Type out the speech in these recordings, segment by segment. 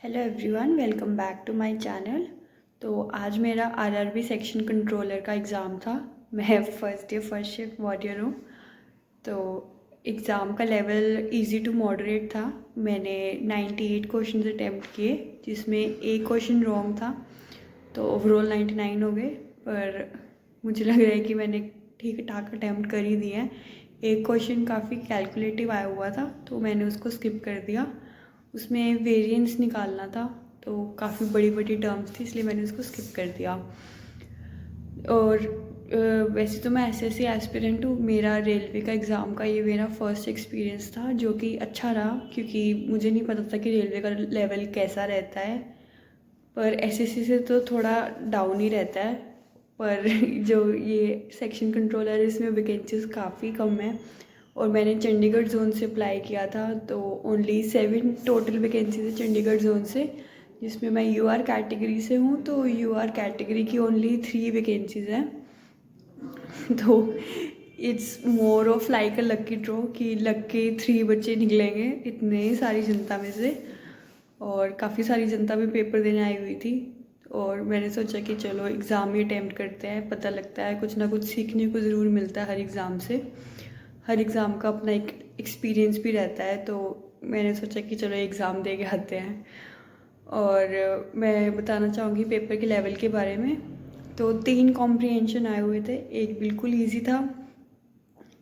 Hello everyone, welcome back to my channel. तो आज मेरा आरआरबी सेक्शन कंट्रोलर का एग्ज़ाम था। मैं फर्स्ट शिफ्ट वॉरियर हूँ। तो एग्ज़ाम का लेवल इजी टू मॉडरेट था। मैंने 98 क्वेश्चन अटैम्प्ट किए, जिसमें एक क्वेश्चन रॉन्ग था, तो ओवरऑल 99 हो गए। पर मुझे लग रहा है कि मैंने ठीक ठाक अटैम्प्ट कर ही दिए हैं। एक क्वेश्चन काफ़ी कैलकुलेटिव आया हुआ था, तो मैंने उसको स्किप कर दिया। उसमें वेरिएंस निकालना था, तो काफ़ी बड़ी बड़ी टर्म्स थी, इसलिए मैंने उसको स्किप कर दिया। और वैसे तो मैं एसएससी एस्पिरेंट हूँ। मेरा रेलवे का एग्ज़ाम का ये मेरा फर्स्ट एक्सपीरियंस था, जो कि अच्छा रहा, क्योंकि मुझे नहीं पता था कि रेलवे का लेवल कैसा रहता है। पर एसएससी से तो थोड़ा डाउन ही रहता है। पर जो ये सेक्शन कंट्रोलर है, इसमें वैकेंसीज काफ़ी कम है। और मैंने चंडीगढ़ जोन से अप्लाई किया था, तो ओनली 7 टोटल वैकेंसीज है चंडीगढ़ जोन से, जिसमें मैं यूआर कैटेगरी से हूँ। तो यूआर कैटेगरी की ओनली 3 वैकेंसीज हैं। तो it's more of like a lucky draw कि लक के 3 बच्चे निकलेंगे इतने सारी जनता में से। और काफ़ी सारी जनता भी पेपर देने आई हुई थी। और मैंने सोचा कि चलो एग्ज़ाम ही अटैम्प्ट करते हैं, पता लगता है कुछ ना कुछ सीखने को ज़रूर मिलता है हर एग्ज़ाम से। हर एग्ज़ाम का अपना एक एक्सपीरियंस भी रहता है, तो मैंने सोचा कि चलो एग्ज़ाम दे के आते हैं। और मैं बताना चाहूँगी पेपर के लेवल के बारे में। तो 3 कॉम्प्रिहेंशन आए हुए थे। एक बिल्कुल ईजी था,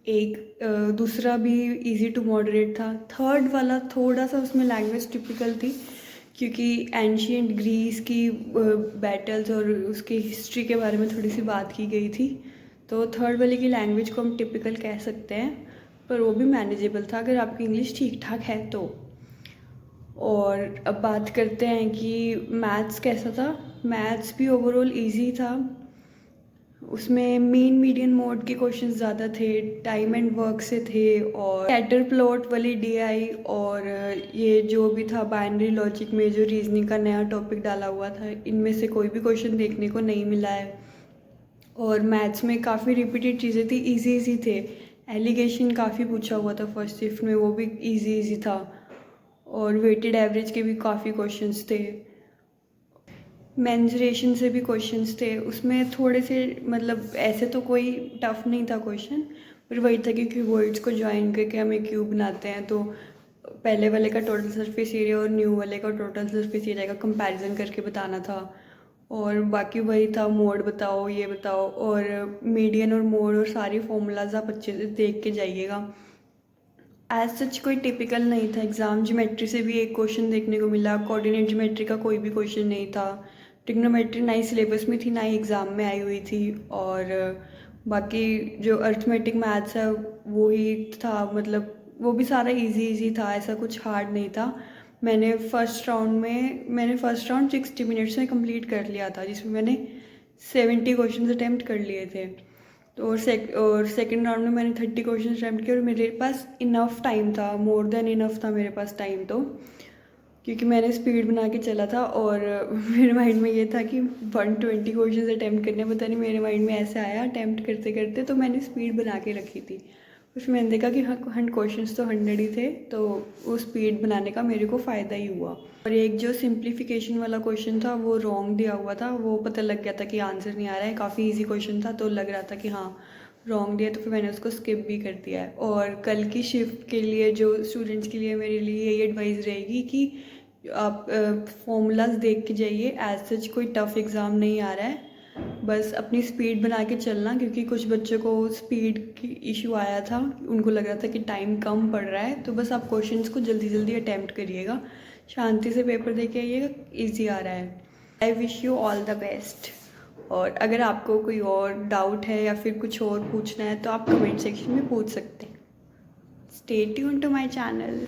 एक दूसरा भी इजी टू मॉडरेट था, थर्ड वाला थोड़ा सा उसमें लैंग्वेज टिपिकल थी, क्योंकि एंशियंट ग्रीस की बैटल्स और उसकी हिस्ट्री के बारे में थोड़ी सी बात की गई थी। तो थर्ड वाले की लैंग्वेज को हम टिपिकल कह सकते हैं, पर वो भी मैनेजेबल था अगर आपकी इंग्लिश ठीक ठाक है तो। और अब बात करते हैं कि मैथ्स कैसा था। मैथ्स भी ओवरऑल इजी था। उसमें मीन मीडियन मोड के क्वेश्चंस ज़्यादा थे, टाइम एंड वर्क से थे, और स्कैटर प्लॉट वाली डीआई, और ये जो भी था बाइनरी लॉजिक में जो रीजनिंग का नया टॉपिक डाला हुआ था, इनमें से कोई भी क्वेश्चन देखने को नहीं मिला है। और मैथ्स में काफ़ी रिपीटेड चीज़ें थी, इजी इजी थे। एलिगेशन काफ़ी पूछा हुआ था फर्स्ट शिफ्ट में, वो भी इजी इजी था। और वेटेड एवरेज के भी काफ़ी क्वेश्चंस थे। मेंसुरेशन से भी क्वेश्चंस थे उसमें थोड़े से, मतलब ऐसे तो कोई टफ नहीं था क्वेश्चन, पर वही था कि क्यूबॉइड्स को ज्वाइन करके हम एक क्यूब बनाते हैं, तो पहले वाले का टोटल सरफेस एरिया और न्यू वाले का टोटल सरफेस एरिया का कंपैरिजन करके बताना था। और बाकी वही था, मोड बताओ, ये बताओ, और मीडियन और मोड और सारी फॉर्मूलाज आप अच्छे से देख के जाइएगा। एज सच कोई टिपिकल नहीं था एग्ज़ाम। ज्योमेट्री से भी एक क्वेश्चन देखने को मिला, कोऑर्डिनेट ज्योमेट्री का कोई भी क्वेश्चन नहीं था। ट्रिग्नोमेट्री ना ही सिलेबस में थी, ना ही एग्ज़ाम में आई हुई थी। और बाकी जो अर्थमेटिक मैथ्स है वो ही था, मतलब वो भी सारा इजी इजी था, ऐसा कुछ हार्ड नहीं था। मैंने फर्स्ट राउंड 60 मिनट्स में कंप्लीट कर लिया था, जिसमें मैंने 70 क्वेश्चन अटैम्प्ट कर लिए थे। तो और सेकेंड राउंड में मैंने 30 क्वेश्चन अटैम्प्ट किए, और मेरे पास इनफ टाइम था, मोर देन इनफ था मेरे पास टाइम, तो क्योंकि मैंने स्पीड बना के चला था। और मेरे माइंड में ये था कि 120 क्वेश्चन अटैम्प्ट करने, पता नहीं मेरे माइंड में ऐसे आया अटैम्प्ट करते करते, तो मैंने स्पीड बना के रखी थी। उसमें मैंने देखा कि 100 क्वेश्चन तो 100 ही थे, तो वो स्पीड बनाने का मेरे को फ़ायदा ही हुआ। और एक जो सिंप्लीफिकेशन वाला क्वेश्चन था वो रॉन्ग दिया हुआ था, वो पता लग गया था कि आंसर नहीं आ रहा है। काफ़ी इजी क्वेश्चन था, तो लग रहा था कि हाँ रॉन्ग दिया, तो फिर मैंने उसको स्किप भी कर दिया है। और कल की शिफ्ट के लिए जो स्टूडेंट्स के लिए मेरे लिए यही एडवाइस रहेगी कि आप फॉर्मूलाज देख के जाइए। एज सच कोई टफ़ एग्ज़ाम नहीं आ रहा है, बस अपनी स्पीड बना के चलना, क्योंकि कुछ बच्चों को स्पीड की इशू आया था, उनको लग रहा था कि टाइम कम पड़ रहा है। तो बस आप क्वेश्चंस को जल्दी जल्दी अटैम्प्ट करिएगा, शांति से पेपर दे के आइएगा, ईजी आ रहा है। I wish you all the best. और अगर आपको कोई और डाउट है या फिर कुछ और पूछना है, तो आप कमेंट सेक्शन में पूछ सकते हैं। Stay tune to my channel.